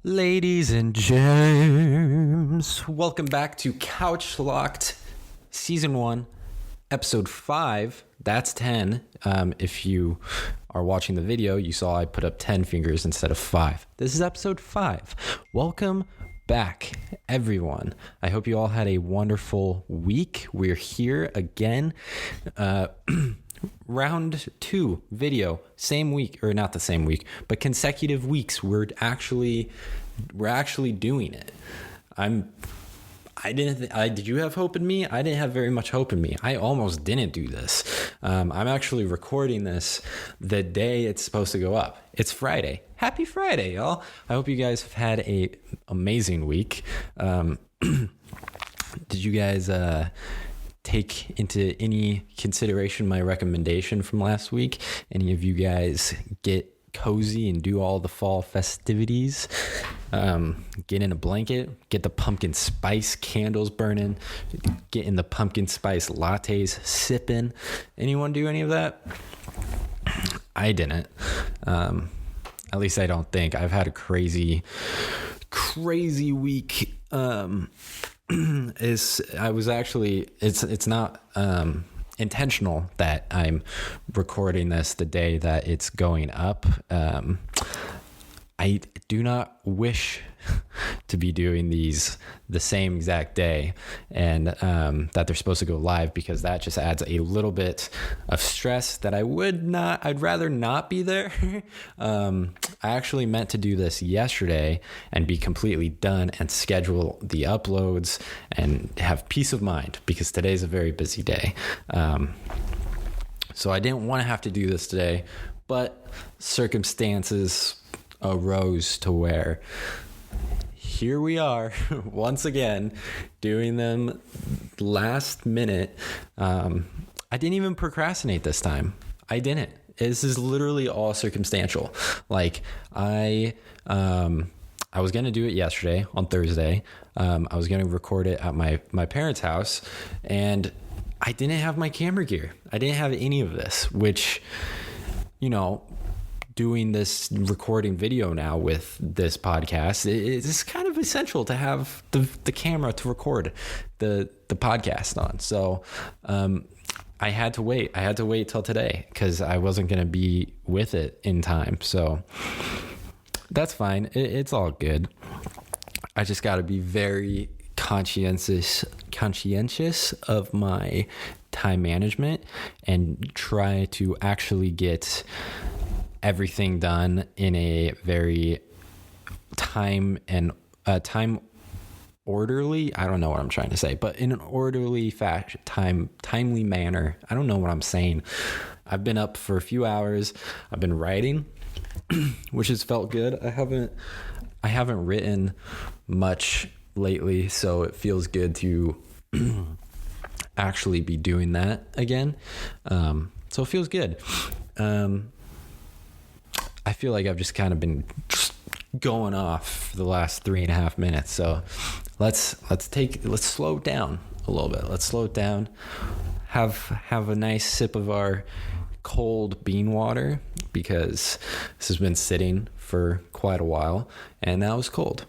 Ladies and germs, welcome back to Couchlocked, Season 1, Episode 5. That's 10. If you are watching the video, you saw I put up 10 fingers instead of 5. This is Episode 5. Welcome back, everyone. I hope you all had a wonderful week. We're here again. Round 2 video, same week, or not the same week, but consecutive weeks. We're actually doing it. Did you have hope in me? I didn't have very much hope in me. I almost didn't do this. I'm actually recording this the day it's supposed to go up. It's Friday. Happy Friday, y'all. I hope you guys have had a amazing week. Did you guys take into any consideration my recommendation from last week? Any of you guys get cozy and do all the fall festivities? Get in a blanket, get the pumpkin spice candles burning, get in the pumpkin spice lattes sipping. Anyone do any of that? I didn't. At least I don't think. I've had a crazy week. It's not intentional that I'm recording this the day that it's going up. I do not wish to be doing these the same exact day and that they're supposed to go live, because that just adds a little bit of stress that I'd rather not be there. I actually meant to do this yesterday and be completely done and schedule the uploads and have peace of mind, because today's a very busy day. So I didn't want to have to do this today, but circumstances arose to where here we are once again doing them last minute. I didn't even procrastinate this time. I didn't. This is literally all circumstantial. Like I was going to do it yesterday on Thursday. I was going to record it at my parents' house, and I didn't have my camera gear. I didn't have any of this, which, doing this recording video now with this podcast, it's kind of essential to have the camera to record the podcast on. So I had to wait. I had to wait till today because I wasn't going to be with it in time. So that's fine. It's all good. I just got to be very conscientious of my time management and try to actually get everything done in a very time orderly. I don't know what I'm trying to say, but in an orderly timely manner. I don't know what I'm saying. I've been up for a few hours. I've been writing, which has felt good. I haven't written much lately, so it feels good to actually be doing that again. So it feels good. I feel like I've just kind of been just going off for the last 3.5 minutes. So let's slow it down a little bit. Let's slow it down. Have a nice sip of our cold bean water, because this has been sitting for quite a while and now it's cold.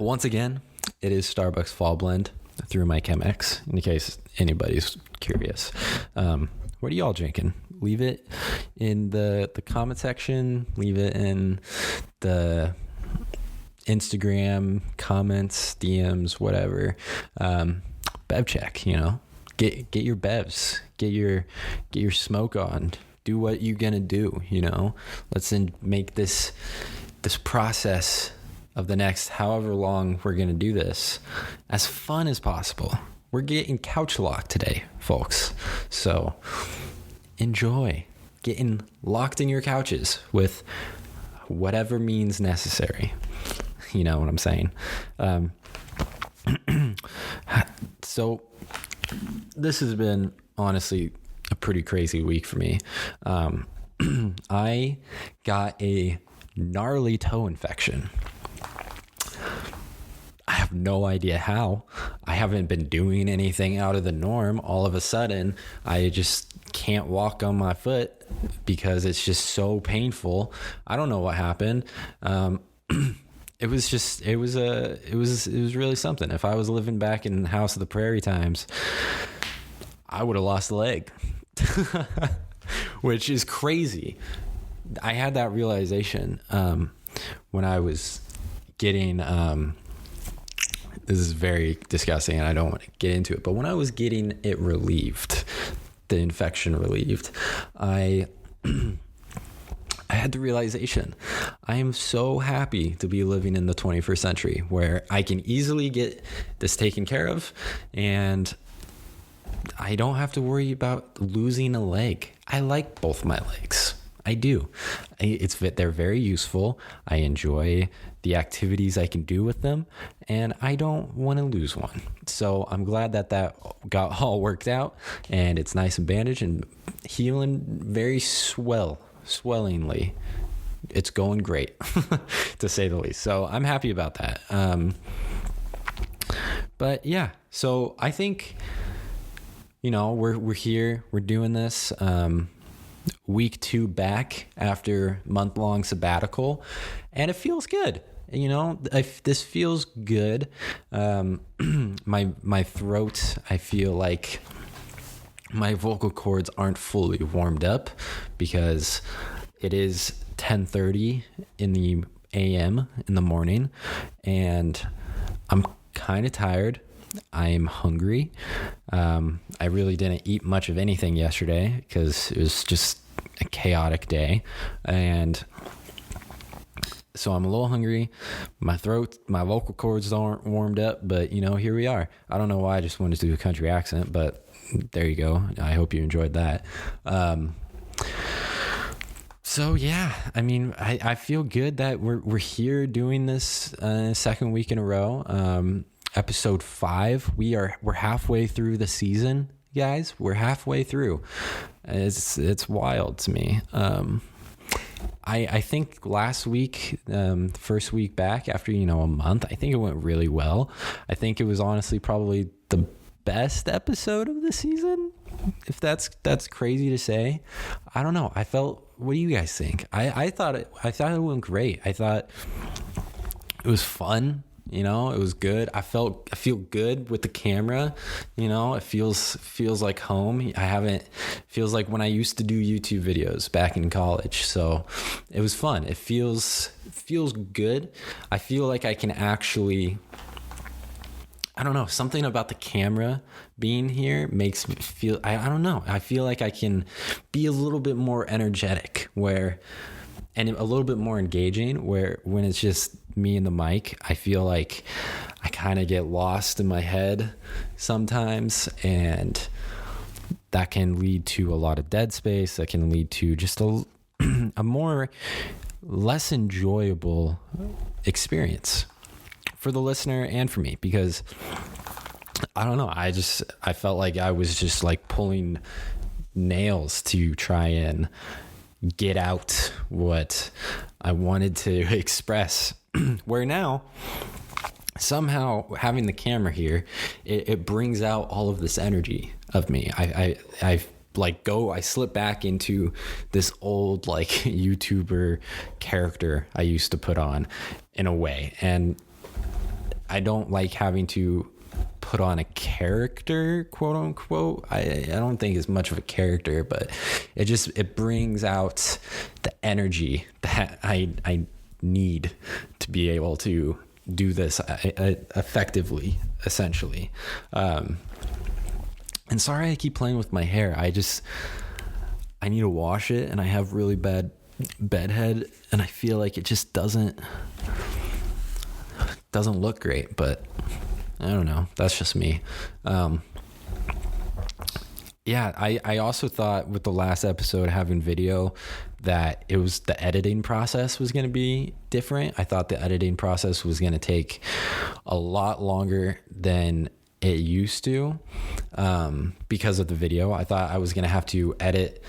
Once again, it is Starbucks Fall Blend through my Chemex, in case anybody's curious. What are y'all drinking? Leave it in the comment section. Leave it in the Instagram comments, DMs, whatever. Bev check, get your bevs, get your smoke on. Do what you're gonna do, Let's make this process of the next however long we're gonna do this as fun as possible. We're getting couch locked today, folks. So enjoy getting locked in your couches with whatever means necessary. You know what I'm saying? So this has been honestly a pretty crazy week for me. I got a gnarly toe infection. I have no idea how. I haven't been doing anything out of the norm. All of a sudden, I just can't walk on my foot because it's just so painful. I don't know what happened. It was really something. If I was living back in House of the Prairie times, I would have lost a leg, which is crazy. I had that realization when I was getting, this is very disgusting and I don't want to get into it, but when I was getting it relieved, the infection relieved, I had the realization, I am so happy to be living in the 21st century where I can easily get this taken care of and I don't have to worry about losing a leg. I like both my legs. I do. They're very useful. I enjoy the activities I can do with them, and I don't want to lose one. So I'm glad that got all worked out, and it's nice and bandaged and healing very swellingly. It's going great, to say the least. So I'm happy about that. But yeah, so I think, we're here, we're doing this. Week 2 back after month-long sabbatical, and it feels good. This feels good. My throat, I feel like my vocal cords aren't fully warmed up because it is 10:30 in the a.m. in the morning, and I'm kind of tired. I'm hungry. I really didn't eat much of anything yesterday because it was just a chaotic day. And so I'm a little hungry. My vocal cords aren't warmed up, but here we are. I don't know why I just wanted to do a country accent, but there you go. I hope you enjoyed that. So yeah, I feel good that we're here doing this second week in a row. Episode 5. We're halfway through the season, guys. We're halfway through. It's wild to me. I think last week, first week back after a month, I think it went really well. I think it was honestly probably the best episode of the season, if that's crazy to say. I don't know. What do you guys think? I thought it went great. I thought it was fun. It was good. I feel good with the camera. It feels like home. Feels like when I used to do YouTube videos back in college. So it was fun. It feels good. I feel like I can actually, I don't know, something about the camera being here makes me feel, I don't know. I feel like I can be a little bit more energetic and a little bit more engaging, where when it's just me and the mic, I feel like I kind of get lost in my head sometimes, and that can lead to a lot of dead space. That can lead to just a less enjoyable experience for the listener and for me, because I don't know, I felt like I was just like pulling nails to try and get out what I wanted to express. Where now, somehow having the camera here, it brings out all of this energy of me. I slip back into this old like YouTuber character I used to put on in a way, and I don't like having to put on a character, quote unquote. I don't think it's much of a character, but it brings out the energy that I need to be able to do this effectively, essentially. And sorry I keep playing with my hair. I need to wash it, and I have really bad bedhead, and I feel like it just doesn't look great, but I don't know. That's just me. Yeah, I also thought with the last episode having video that the editing process was going to be different. I thought the editing process was going to take a lot longer than it used to because of the video. I thought I was going to have to edit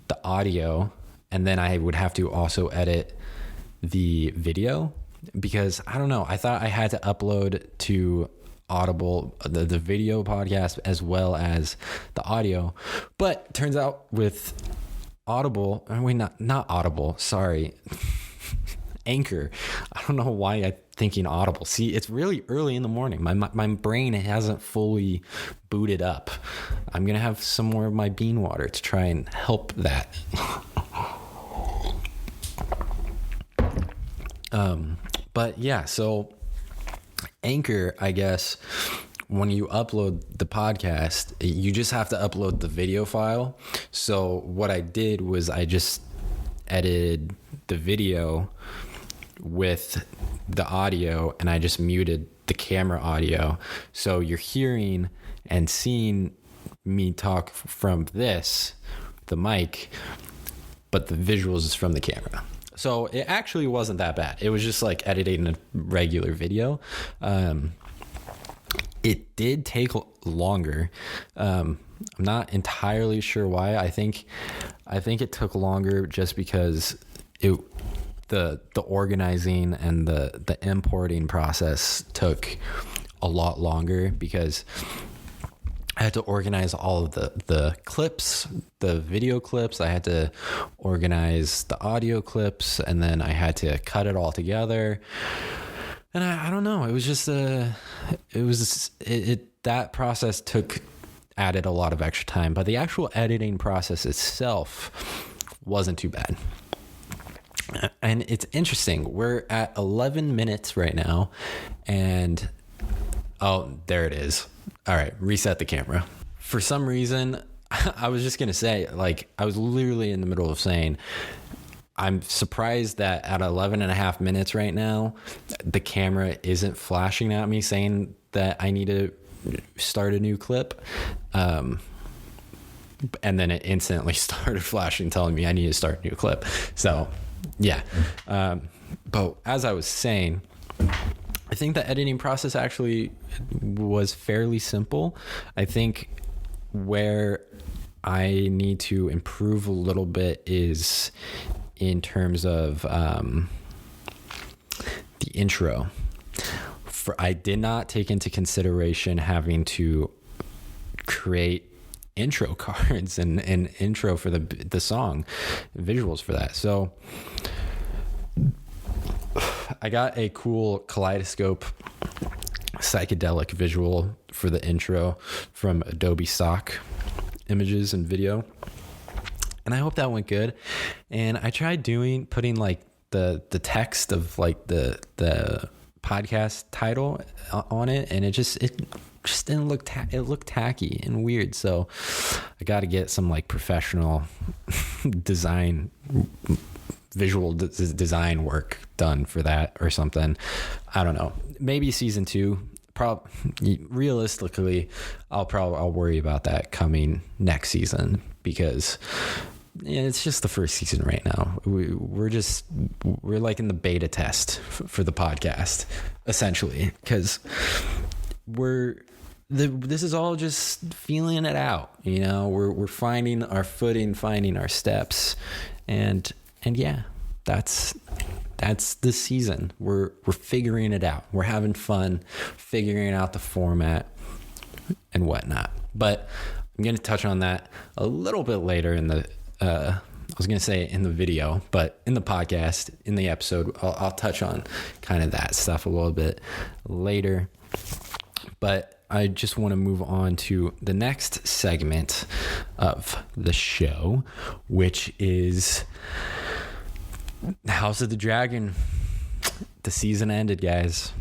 the audio, and then I would have to also edit the video, because I don't know. I thought I had to upload to Audible the video podcast as well as the audio, but turns out with Audible. Wait, not Audible. Sorry. Anchor. I don't know why I'm thinking Audible. See, it's really early in the morning. My brain hasn't fully booted up. I'm going to have some more of my bean water to try and help that. But yeah, so Anchor, I guess, when you upload the podcast, you just have to upload the video file. So what I did was I just edited the video with the audio, and I just muted the camera audio. So you're hearing and seeing me talk from the mic, but the visuals is from the camera. So it actually wasn't that bad. It was just like editing a regular video. It did take longer. I'm not entirely sure why. I think it took longer just because the organizing and the importing process took a lot longer, because I had to organize all of the clips, the video clips. I had to organize the audio clips, and then I had to cut it all together. And I don't know. It was just that process added a lot of extra time, but the actual editing process itself wasn't too bad. And it's interesting. We're at 11 minutes right now, and oh, there it is. All right, reset the camera. For some reason, I was just going to say, like, I was literally in the middle of saying, I'm surprised that at 11 and a half minutes right now, the camera isn't flashing at me saying that I need to start a new clip. And then it instantly started flashing, telling me I need to start a new clip. So, yeah. But as I was saying, I think the editing process actually was fairly simple. I think where I need to improve a little bit is in terms of the intro. I did not take into consideration having to create intro cards and intro for the song, visuals for that. So I got a cool kaleidoscope psychedelic visual for the intro from Adobe Stock Images and Video, and I hope that went good. And I tried putting like the text of like the podcast title on it, and it just didn't look it looked tacky and weird. So I got to get some like professional visual design work done for that or something. I don't know. Maybe season 2. Realistically, I'll worry about that coming next season, because it's just the first season right now. We're like in the beta test for the podcast, essentially, because this is all just feeling it out. You know, we're finding our footing, finding our steps, and yeah, that's the season. We're figuring it out. We're having fun figuring out the format and whatnot. But I'm going to touch on that a little bit later in the I was going to say in the video, but in the podcast, in the episode, I'll touch on kind of that stuff a little bit later. But I just want to move on to the next segment of the show, which is House of the Dragon. The season ended, guys.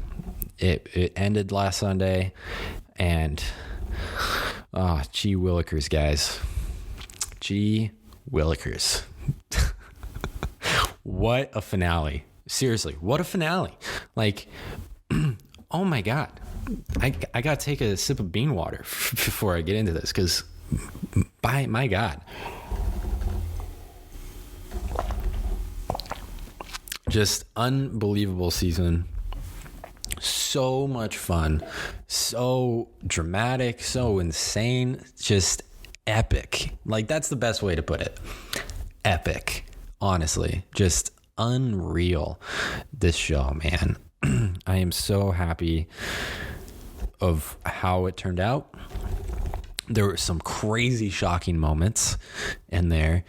It ended last Sunday, and gee willikers, guys. Gee willikers. What a finale. Seriously, what a finale. Like, oh my God. I got to take a sip of bean water before I get into this, because by my God. Just unbelievable season. So much fun. So dramatic. So insane. Just epic. Like, that's the best way to put it. Epic. Honestly. Just unreal. This show, man. I am so happy of how it turned out. There were some crazy shocking moments in there.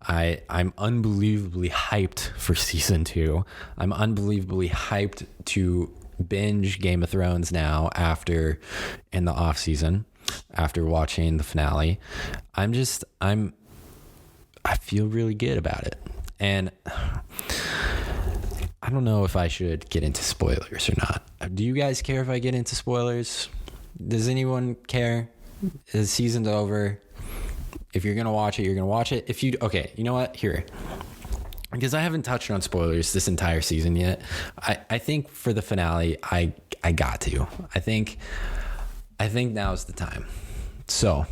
I'm unbelievably hyped for season 2. I'm unbelievably hyped to binge Game of Thrones now in the off season after watching the finale. I feel really good about it. And I don't know if I should get into spoilers or not. Do you guys care if I get into spoilers? Does anyone care? The season's over. If you're going to watch it, you're going to watch it. Okay, you know what? Here. Because I haven't touched on spoilers this entire season yet. I think for the finale, I got to. I think now's the time. So,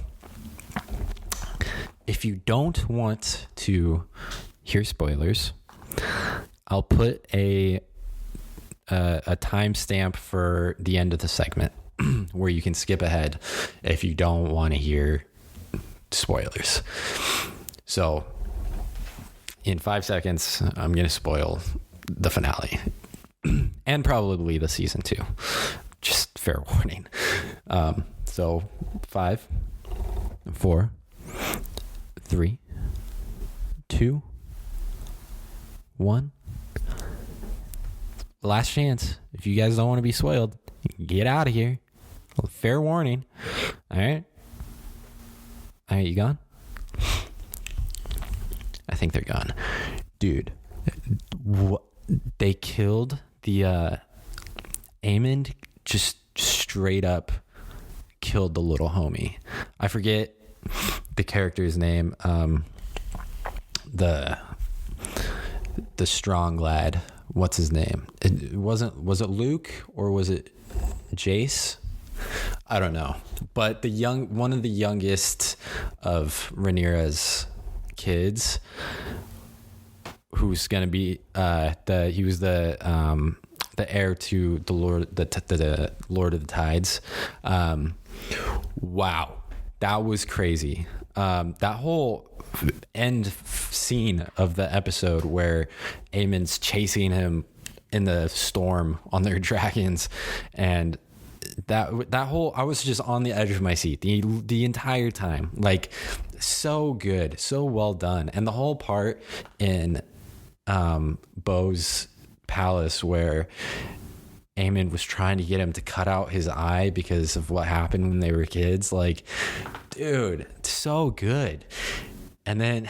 if you don't want to hear spoilers, I'll put a timestamp for the end of the segment where you can skip ahead if you don't want to hear spoilers. So in 5 seconds, I'm going to spoil the finale and probably the season 2. Just fair warning. So 5, 4, 3, 2, 1. Last chance. If you guys don't want to be spoiled, get out of here. Fair warning. All right. You gone? I think they're gone. Dude, they killed the Aemond, just straight up killed the little homie. I forget the character's name. The strong lad. What's his name? Was it Luke or was it Jace? I don't know. But one of the youngest of Rhaenyra's kids, who's gonna be he was the heir to the Lord of the Tides. Wow, that was crazy. That whole end scene of the episode where Aemon's chasing him in the storm on their dragons, and that whole, I was just on the edge of my seat the entire time. Like, so good, so well done. And the whole part in Beau's palace where Aemon was trying to get him to cut out his eye because of what happened when they were kids. Like, dude, so good. And then,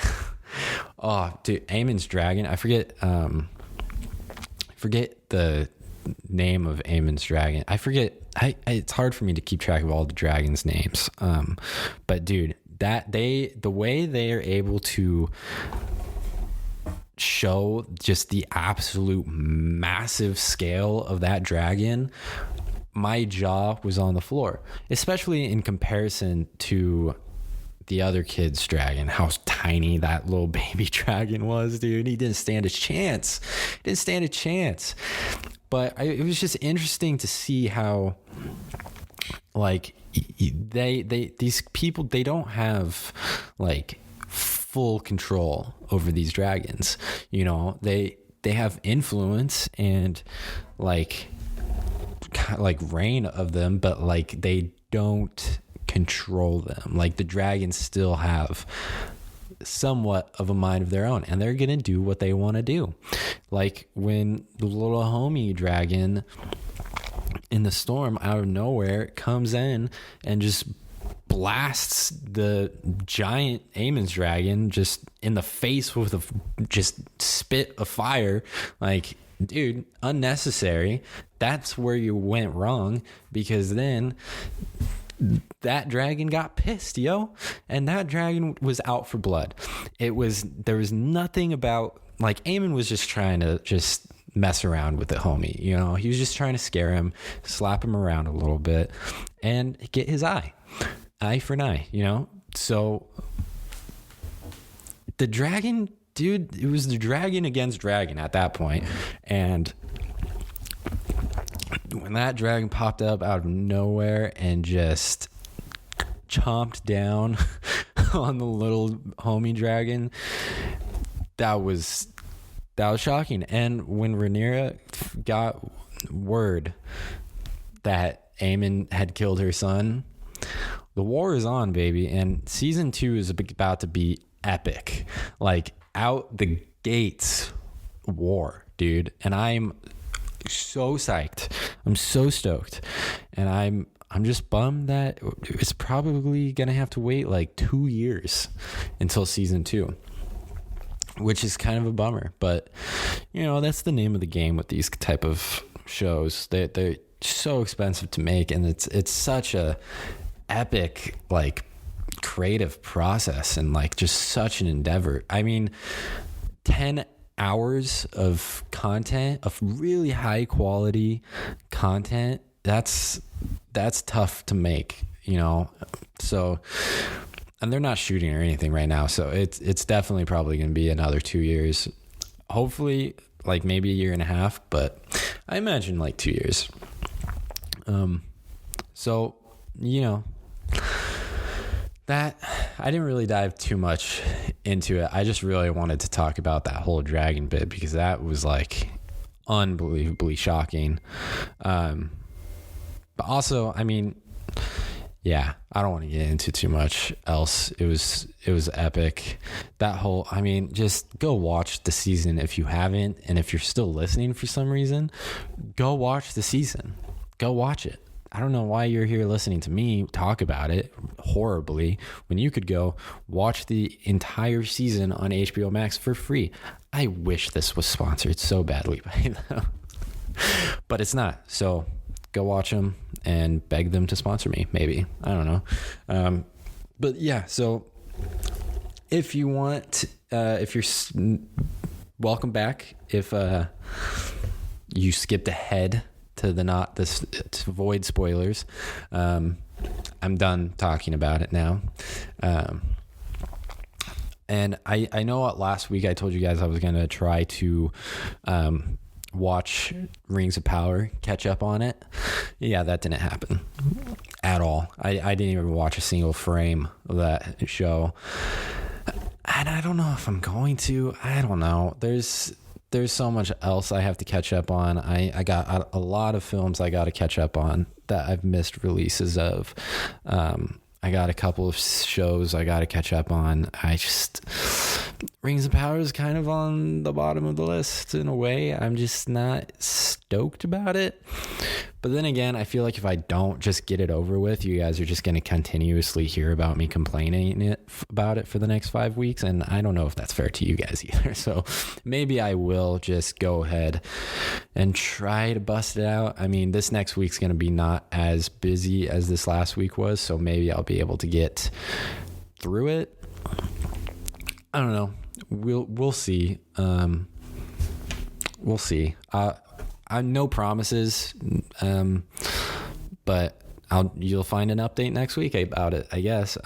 oh, dude, Aemon's dragon. I forget the name of Aemon's dragon. I forget. It's hard for me to keep track of all the dragons' names. But dude, the way they are able to show just the absolute massive scale of that dragon, my jaw was on the floor, especially in comparison to the other kid's dragon, how tiny that little baby dragon was, dude. He didn't stand a chance. But it was just interesting to see how, like, these people, they don't have like full control over these dragons. You know, they have influence and like reign of them, but like they don't control them. Like, the dragons still have somewhat of a mind of their own, and they're gonna do what they want to do. Like when the little homie dragon in the storm out of nowhere comes in and just blasts the giant Aemon's dragon just in the face with just spit of fire. Like, dude, unnecessary. That's where you went wrong, because then that dragon got pissed, yo. And that dragon was out for blood. There was nothing about, like, Aemon was just trying to just mess around with the homie, you know. He was just trying to scare him, slap him around a little bit, and get his eye for an eye, you know. So the dragon, dude, it was the dragon against dragon at that point. And when that dragon popped up out of nowhere and just chomped down on the little homie dragon, that was shocking. And when Rhaenyra got word that Aemon had killed her son, the war is on, baby. And season 2 is about to be epic, like out the gates war, dude. And I'm so psyched. I'm so stoked. And I'm just bummed that it's probably gonna have to wait like 2 years until season 2, which is kind of a bummer. But that's the name of the game with these type of shows. They're so expensive to make, and it's such a epic like creative process, and like just such an endeavor. I mean, 10 hours of content, of really high quality content, that's tough to make, so, and they're not shooting or anything right now, so it's definitely probably going to be another 2 years, hopefully like maybe a year and a half, but I imagine like 2 years. So that I didn't really dive too much into it. I just really wanted to talk about that whole dragon bit because that was like unbelievably shocking. But also, I mean, yeah, I don't want to get into too much else. It was epic. That whole, I mean, just go watch the season if you haven't, and if you're still listening for some reason, go watch the season. Go watch it. I don't know why you're here listening to me talk about it horribly when you could go watch the entire season on HBO Max for free. I wish this was sponsored so badly by them, but it's not. So go watch them and beg them to sponsor me. Maybe. I don't know. But yeah, so if you want, if you're welcome back, if you skipped ahead to to avoid spoilers. I'm done talking about it now. And I know last week I told you guys I was going to try to watch Rings of Power, catch up on it. Yeah, that didn't happen at all. I didn't even watch a single frame of that show. And I don't know if I'm going to. I don't know. There's so much else I have to catch up on. I got a lot of films I got to catch up on that I've missed releases of. I got a couple of shows I got to catch up on. Rings of Power is kind of on the bottom of the list in a way. I'm just not stoked about it. But then again, I feel like if I don't just get it over with, you guys are just going to continuously hear about me complaining about it for the next 5 weeks. And I don't know if that's fair to you guys either. So maybe I will just go ahead and try to bust it out. I mean, this next week's going to be not as busy as this last week was. So maybe I'll be able to get through it. I don't know. We'll see. We'll see. No promises, but you'll find an update next week about it, I guess.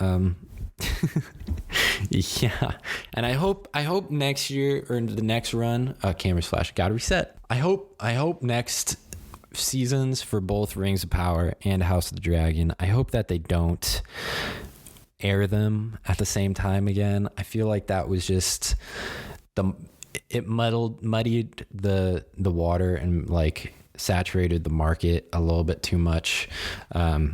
Yeah, and I hope next year or the next run, cameras flash, gotta reset. I hope next seasons for both Rings of Power and House of the Dragon, I hope that they don't air them at the same time again. I feel like that was just it muddied the water and like saturated the market a little bit too much. I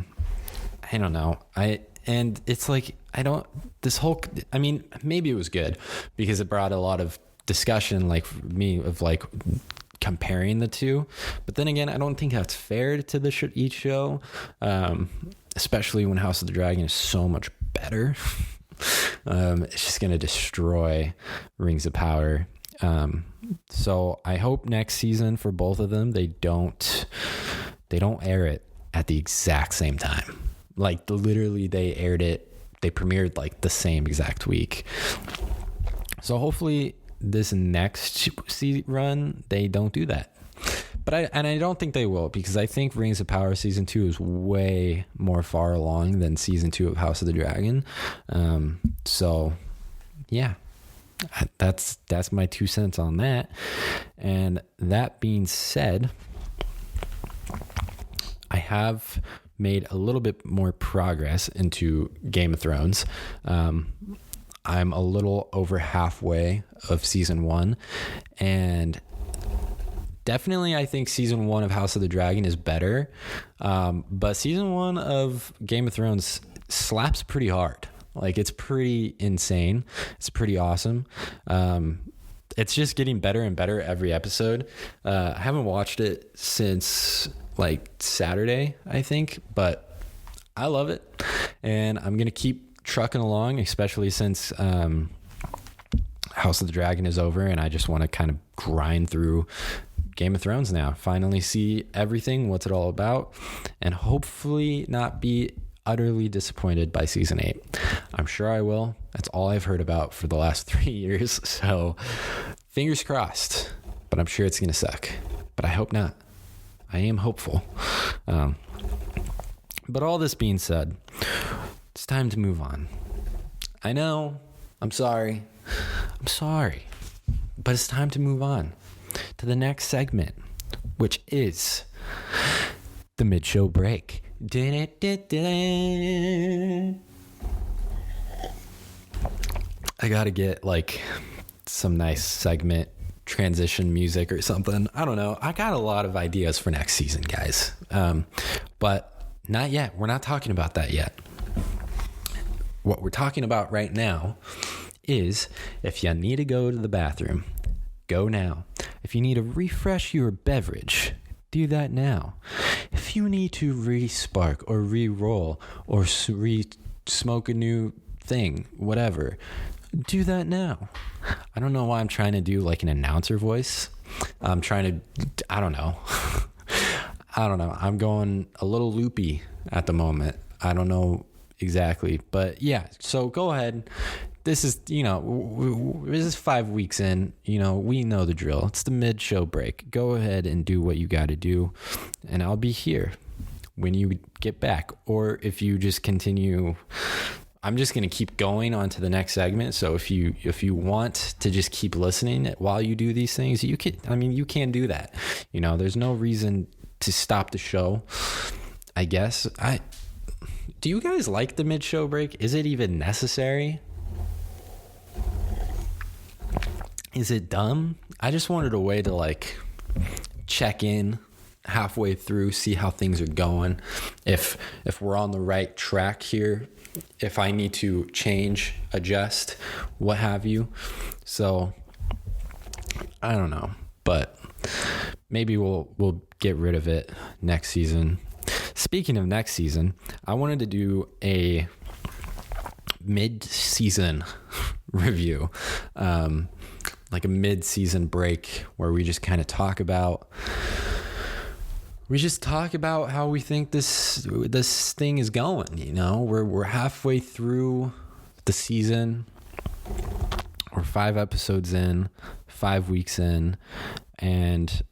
don't know. It's like, I mean, maybe it was good because it brought a lot of discussion, like for me, of like comparing the two. But then again, I don't think that's fair to each show, especially when House of the Dragon is so much better. It's just going to destroy Rings of Power. So I hope next season for both of them, they don't air it at the exact same time. Like literally they premiered like the same exact week. So hopefully this next run, they don't do that. But I don't think they will, because I think Rings of Power season 2 is way more far along than season 2 of House of the Dragon. So yeah, that's my 2 cents on that. And that being said, I have made a little bit more progress into Game of Thrones. I'm a little over halfway of season 1, and definitely I think season 1 of House of the Dragon is better. But season 1 of Game of Thrones slaps pretty hard. Like, it's pretty insane. It's pretty awesome. It's just getting better and better every episode. I haven't watched it since like Saturday, I think, but I love it, and I'm gonna keep trucking along, especially since House of the Dragon is over, and I just want to kind of grind through Game of Thrones now. Finally see everything, what's it all about, and hopefully not be utterly disappointed by season 8. I'm sure I will. That's all I've heard about for the last 3 years, so fingers crossed, but I'm sure it's gonna suck, but I hope not. I am hopeful. But all this being said, it's time to move on. I know, I'm sorry, but it's time to move on to the next segment, which is the mid-show break. I gotta get like some nice segment transition music or something. I don't know. I got a lot of ideas for next season, guys. But not yet. We're not talking about that yet. What we're talking about right now is if you need to go to the bathroom, go now. If you need to refresh your beverage, do that now. If you need to re-spark or re-roll or re-smoke a new thing, whatever, do that now. I don't know why I'm trying to do like an announcer voice. I don't know. I'm going a little loopy at the moment. I don't know exactly, but yeah, so go ahead. This is, this is 5 weeks in, we know the drill. It's the mid-show break. Go ahead and do what you got to do, and I'll be here when you get back. Or if you just continue, I'm just going to keep going on to the next segment. So if you want to just keep listening while you do these things, you can do that. There's no reason to stop the show, I guess. Do you guys like the mid-show break? Is it even necessary? Is it dumb? I just wanted a way to like check in halfway through, see how things are going, if we're on the right track here, if I need to change, adjust, what have you. So I don't know, but maybe we'll get rid of it next season. Speaking of next season, I wanted to do a mid-season review, like a mid-season break where we just kind of talk about how we think this thing is going. We're halfway through the season. We're 5 episodes in, 5 weeks in, and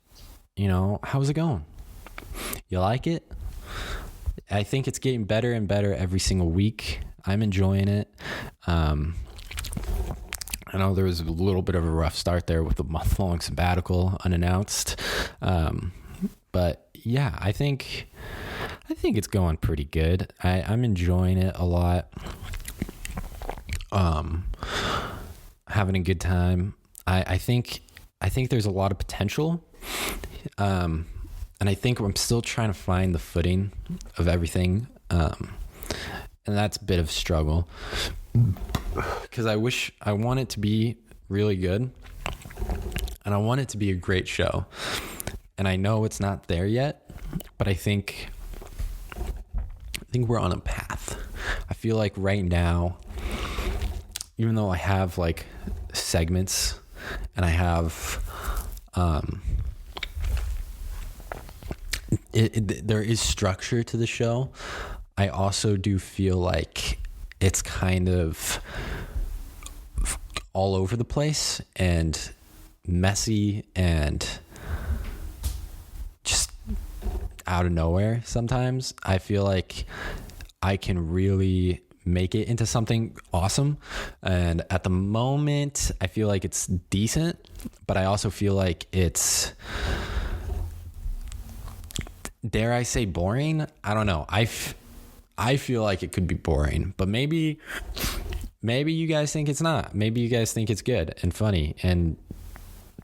how's it going? You like it? I think it's getting better and better every single week. I'm enjoying it. I know there was a little bit of a rough start there with the month-long sabbatical unannounced. But yeah, I think it's going pretty good. I'm enjoying it a lot. Having a good time. I think there's a lot of potential. And I think I'm still trying to find the footing of everything. And that's a bit of a struggle. Because I want it to be really good, and I want it to be a great show, and I know it's not there yet, but I think we're on a path. I feel like right now, even though I have like segments and I have there is structure to the show, I also do feel like it's kind of all over the place and messy and just out of nowhere sometimes. I feel like I can really make it into something awesome. And at the moment, I feel like it's decent, but I also feel like it's, dare I say, boring? I don't know. I feel like it could be boring, but maybe you guys think it's not. Maybe you guys think it's good and funny and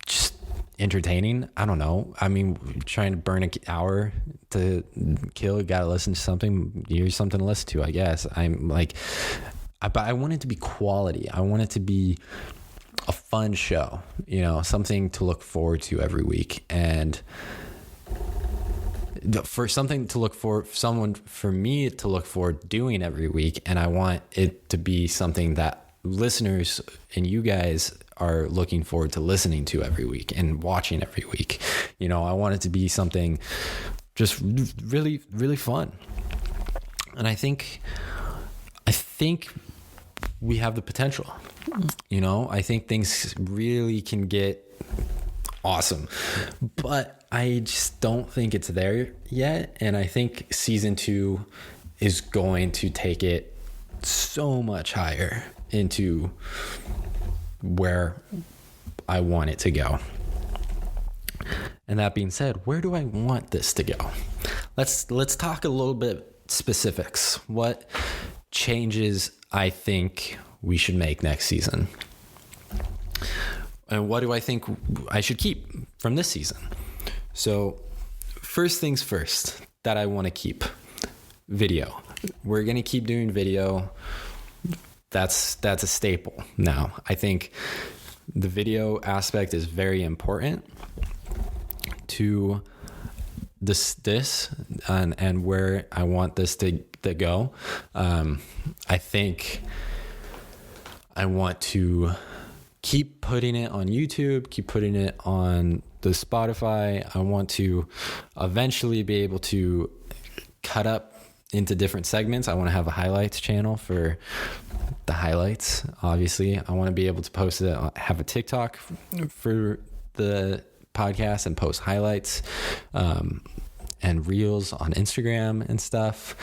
just entertaining. I don't know. I mean, trying to burn an hour to kill, you gotta listen to something. Here's something to listen to, I guess. I'm like, but I want it to be quality. I want it to be a fun show, something to look forward to every week. And for something to look for, for me to look forward doing every week. And I want it to be something that listeners and you guys are looking forward to listening to every week and watching every week. I want it to be something just really, really fun. And I think we have the potential. I think things really can get awesome, but I just don't think it's there yet. And I think season 2 is going to take it so much higher into where I want it to go. And that being said, where do I want this to go? Let's talk a little bit specifics. What changes I think we should make next season? And what do I think I should keep from this season? So first things first that I want to keep: video. We're going to keep doing video. That's a staple now. I think the video aspect is very important to this and where I want this to go. I think I want to keep putting it on YouTube, keep putting it on the Spotify. I want to eventually be able to cut up into different segments. I want to have a highlights channel for the highlights. Obviously, I want to be able to post it, have a TikTok for the podcast and post highlights, and reels on Instagram and stuff.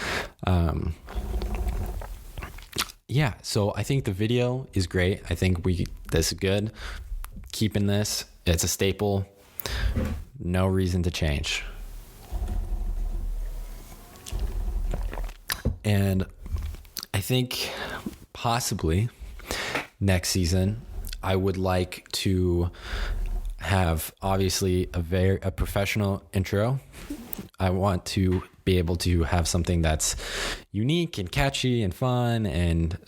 So I think the video is great. I think this is good. Keeping this, it's a staple. No reason to change. And I think possibly next season, I would like to have obviously a professional intro. I want to be able to have something that's unique and catchy and fun and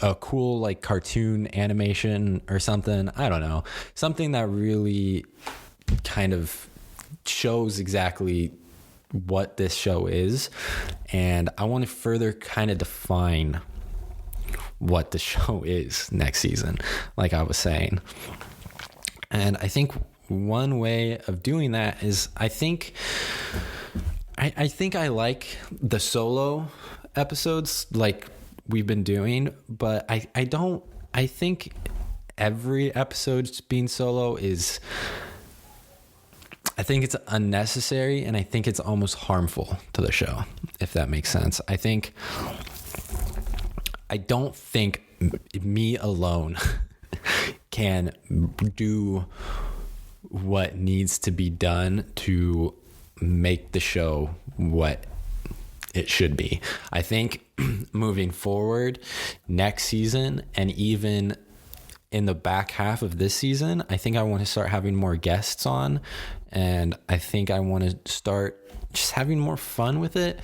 a cool like cartoon animation or something. I don't know. Something that really kind of shows exactly what this show is. And I want to further kind of define what the show is next season, like I was saying. And I think one way of doing that is I think I like the solo episodes like we've been doing, but I think every episode being solo I think it's unnecessary, and I think it's almost harmful to the show, if that makes sense. I don't think me alone can do what needs to be done to make the show what it should be. I think moving forward next season and even in the back half of this season, I think I want to start having more guests on, and I think I want to start just having more fun with it,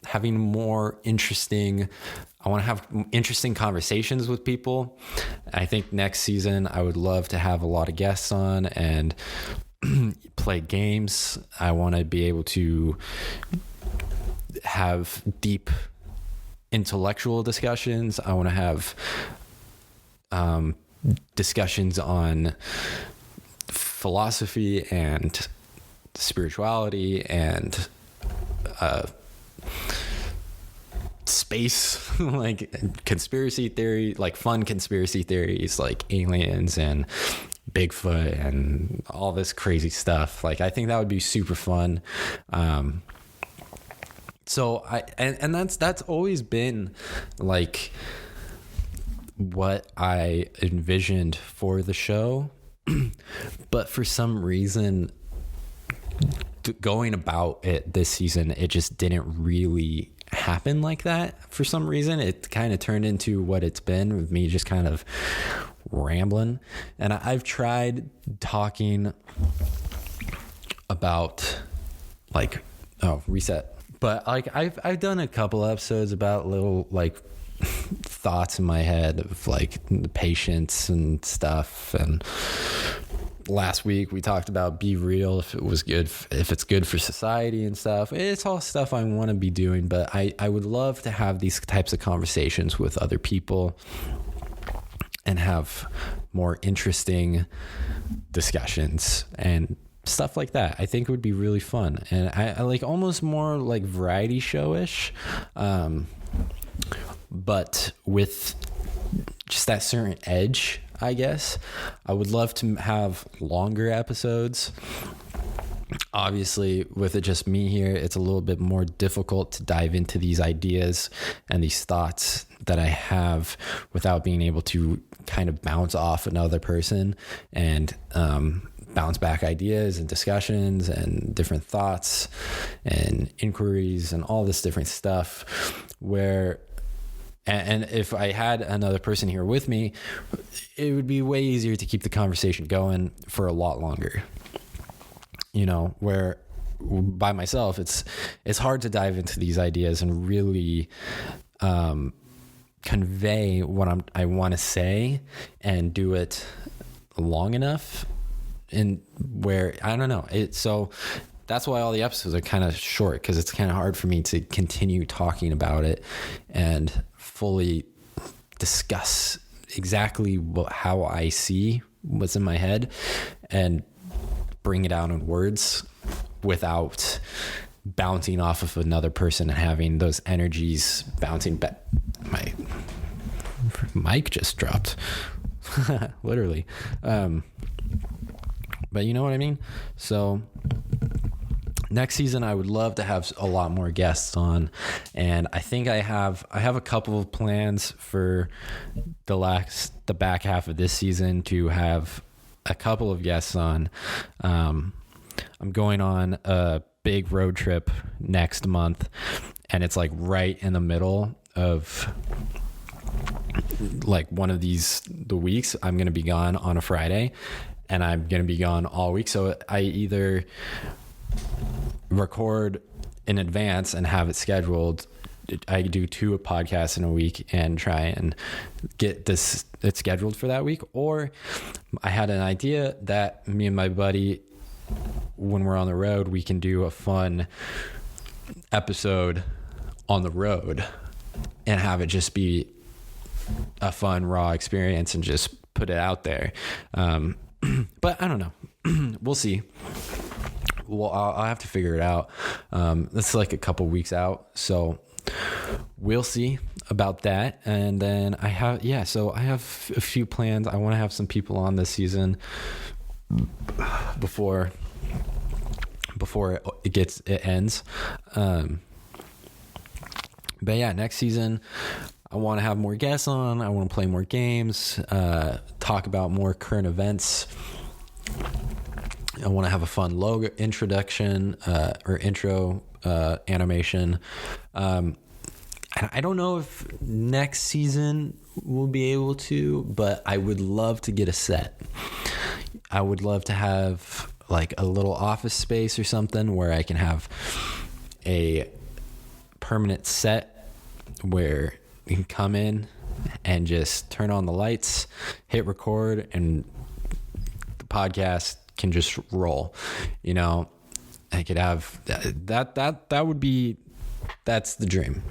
having more interesting. I want to have interesting conversations with people. I think next season I would love to have a lot of guests on and play games. I want to be able to have deep intellectual discussions. I want to have discussions on philosophy and spirituality and space, like conspiracy theory, like fun conspiracy theories, like aliens and Bigfoot and all this crazy stuff. Like, I think that would be super fun. So that's always been like what I envisioned for the show. But for some reason, going about it this season, it just didn't really happen like that. For some reason, it kind of turned into what it's been, with me just kind of rambling. And I've tried talking about reset. But like I've done a couple episodes about little like thoughts in my head of like the patience and stuff. And last week we talked about be real, if it's good for society and stuff. It's all stuff I want to be doing, but I would love to have these types of conversations with other people and have more interesting discussions and stuff like that. I think it would be really fun. And I like almost more like variety show-ish, but with just that certain edge, I guess. I would love to have longer episodes. Obviously, with it just me here, it's a little bit more difficult to dive into these ideas and these thoughts that I have without being able to kind of bounce off another person and bounce back ideas and discussions and different thoughts and inquiries and all this different stuff where... And if I had another person here with me, it would be way easier to keep the conversation going for a lot longer. You know, where by myself, it's hard to dive into these ideas and really convey what I want to say and do it long enough. And where, I don't know, so that's why all the episodes are kind of short, because it's kind of hard for me to continue talking about it and fully discuss exactly how I see what's in my head and bring it out in words without bouncing off of another person and having those energies bouncing back. My mic just dropped. Literally. But you know what I mean? So next season, I would love to have a lot more guests on, and I think I have a couple of plans for the back half of this season to have a couple of guests on. I'm going on a big road trip next month, and it's like right in the middle of like one of the weeks. I'm going to be gone on a Friday, and I'm going to be gone all week. So I either record in advance and have it scheduled. I do 2 podcasts in a week and try and get it scheduled for that week. Or I had an idea that me and my buddy, when we're on the road, we can do a fun episode on the road and have it just be a fun, raw experience and just put it out there. But I don't know. We'll see. Well, I'll have to figure it out. That's like a couple weeks out, so we'll see about that. And then I have a few plans. I want to have some people on this season before it ends. But yeah, next season I want to have more guests on. I want to play more games, talk about more current events. I want to have a fun logo introduction or intro animation. I don't know if next season we'll be able to, but I would love to get a set. I would love to have like a little office space or something where I can have a permanent set where you can come in and just turn on the lights, hit record, and the podcast can just roll. You know, I could have that would be, that's the dream.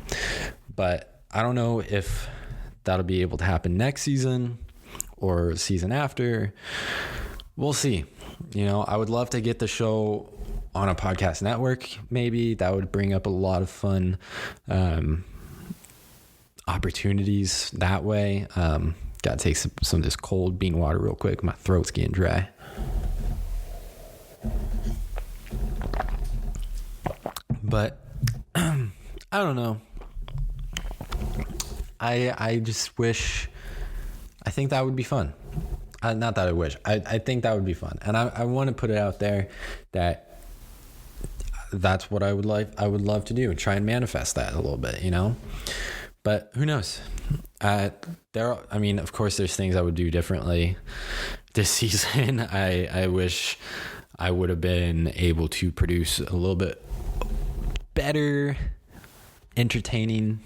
But I don't know if that'll be able to happen next season or season after. We'll see. You know, I would love to get the show on a podcast network. Maybe that would bring up a lot of fun opportunities that way. Gotta take some of this cold bean water real quick. My throat's getting dry. But I don't know. I just wish, I think that would be fun. Not that I wish. I think that would be fun. And I want to put it out there that that's what I would love to do, and try and manifest that a little bit, you know? But who knows? Of course there's things I would do differently this season. I wish I would have been able to produce a little bit better, entertaining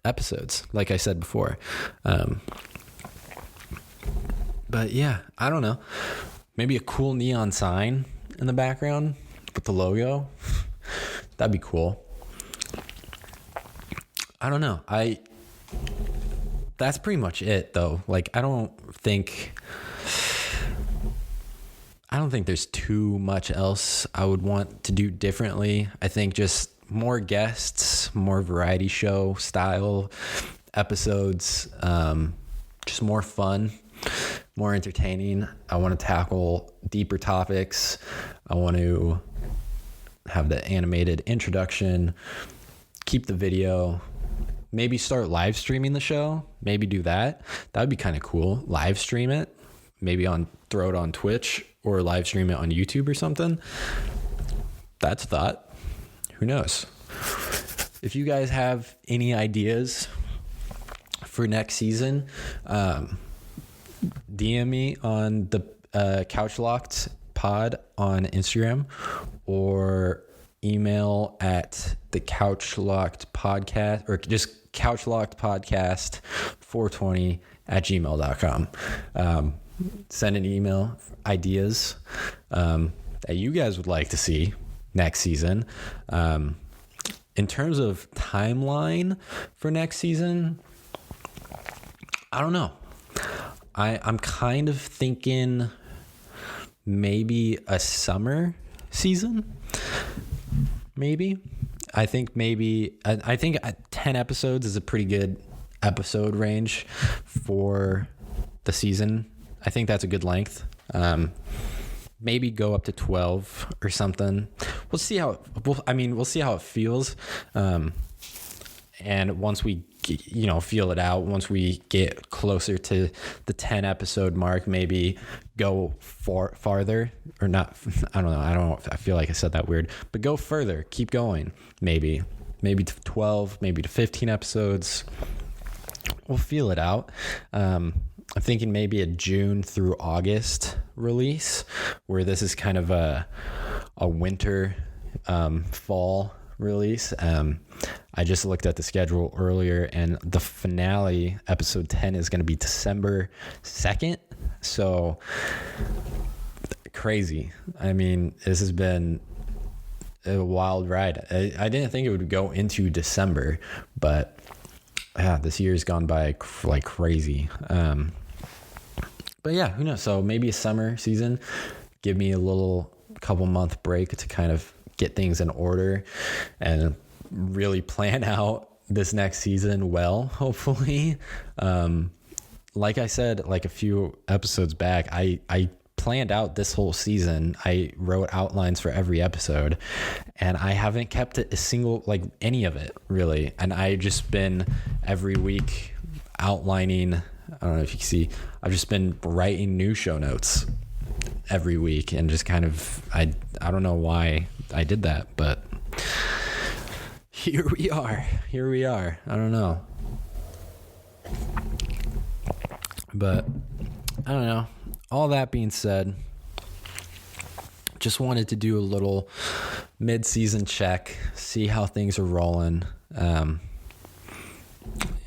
episodes, like I said before. But yeah, I don't know. Maybe a cool neon sign in the background with the logo. That'd be cool. I don't know. That's pretty much it though. Like, I don't think there's too much else I would want to do differently. I think just more guests, more variety show style episodes, just more fun, more entertaining. I want to tackle deeper topics. I want to have the animated introduction, keep the video, maybe start live streaming the show, maybe do that. That would be kind of cool. Live stream it, maybe throw it on Twitch or live stream it on YouTube or something. That's a thought. Who knows? If you guys have any ideas for next season, DM me on the Couchlocked pod on Instagram, or email at the Couchlocked podcast, or just Couchlocked podcast 420 at gmail.com. Send an email, ideas that you guys would like to see next season. In terms of timeline for next season, I don't know. I'm kind of thinking maybe a summer season. Maybe. I think 10 episodes is a pretty good episode range for the season. I think that's a good length. Maybe go up to 12 or something. We'll see how it feels. And once we feel it out, once we get closer to the 10 episode mark, maybe go farther, or not. I don't know. I feel like I said that weird, but go further, keep going. Maybe to 12, maybe to 15 episodes. We'll feel it out. I'm thinking maybe a June through August release, where this is kind of a winter, fall release. I just looked at the schedule earlier, and the finale, episode 10, is going to be December 2nd. So crazy. I mean, this has been a wild ride. I didn't think it would go into December, but yeah, this year's gone by like crazy. But yeah, who knows? So maybe a summer season, give me a little couple month break to kind of get things in order and really plan out this next season well, hopefully. Like I said, like a few episodes back, I planned out this whole season. I wrote outlines for every episode, and I haven't kept it any of it really. And I just been every week outlining. I don't know if you can see, I've just been writing new show notes every week, and just kind of, I don't know why I did that, but here we are. I don't know. But I don't know. All that being said, just wanted to do a little mid-season check, see how things are rolling. And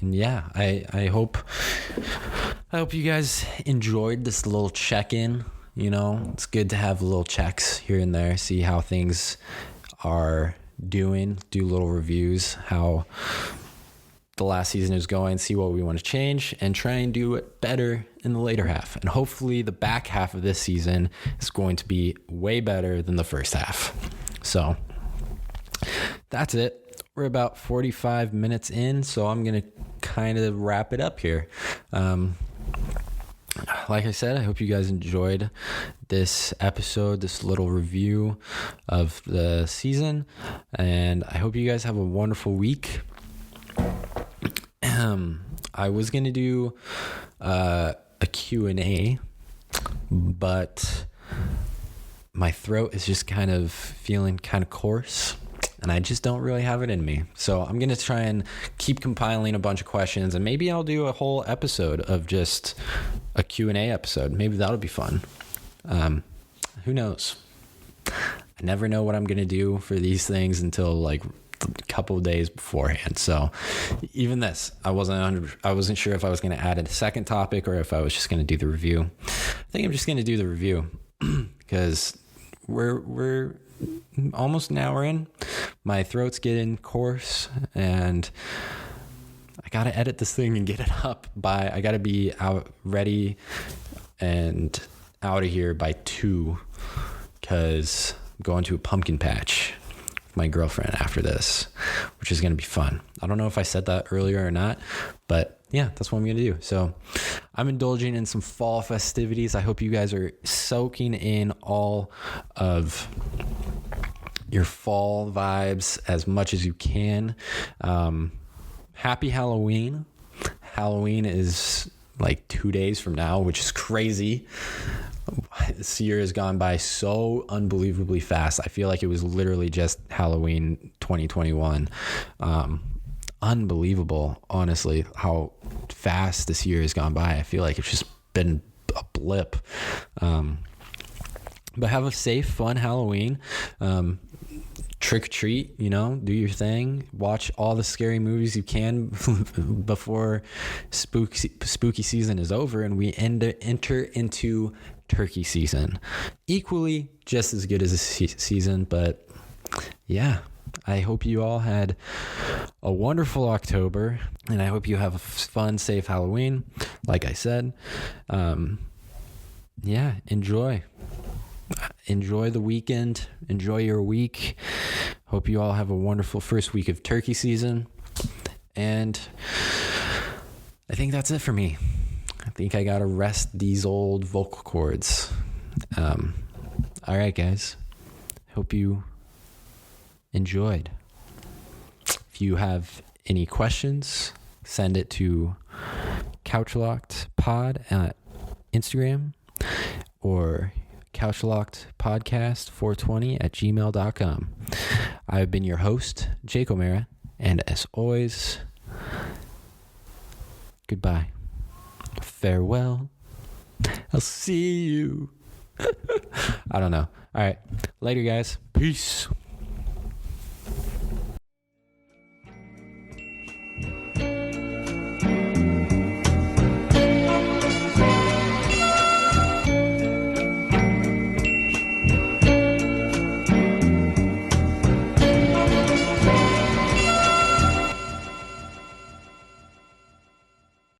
yeah, I hope you guys enjoyed this little check-in. It's good to have little checks here and there, see how things are doing, do little reviews, how the last season is going, see what we want to change, and try and do it better in the later half. And hopefully the back half of this season is going to be way better than the first half. So that's it. We're about 45 minutes in, so I'm going to kind of wrap it up here. Like I said, I hope you guys enjoyed this episode, this little review of the season, and I hope you guys have a wonderful week. I was going to do a Q&A, but my throat is just kind of feeling kind of coarse, and I just don't really have it in me. So I'm going to try and keep compiling a bunch of questions, and maybe I'll do a whole episode of just a Q&A episode. Maybe that'll be fun. Who knows? I never know what I'm going to do for these things until like a couple of days beforehand. So even this, I wasn't sure if I was going to add a second topic or if I was just going to do the review. I think I'm just going to do the review because we're almost an hour in. My throat's getting coarse and I got to edit this thing and get it up I got to be out ready and out of here by 2 because I'm going to a pumpkin patch with my girlfriend after this, which is going to be fun. I don't know if I said that earlier or not, but yeah, that's what I'm going to do. So I'm indulging in some fall festivities. I hope you guys are soaking in all of your fall vibes as much as you can. Happy Halloween. Halloween is like 2 days from now, which is crazy. This year has gone by so unbelievably fast. I feel like it was literally just Halloween 2021. Unbelievable, honestly, how fast this year has gone by. I feel like it's just been a blip. But have a safe, fun Halloween. Trick or treat, do your thing. Watch all the scary movies you can before spooky season is over and we enter into turkey season. Equally just as good as a season, but yeah, I hope you all had a wonderful October and I hope you have a fun, safe Halloween. Like I said, enjoy the weekend, enjoy your week. Hope you all have a wonderful first week of turkey season. And I think that's it for me. I think I gotta rest these old vocal cords. All right, guys. Hope you enjoyed. If you have any questions, send it to Couchlocked Pod at Instagram or Couchlocked Podcast 420 at gmail.com. I've been your host, Jake O'Mara, and as always, goodbye. Farewell. I'll see you. I don't know. All right. Later, guys. Peace.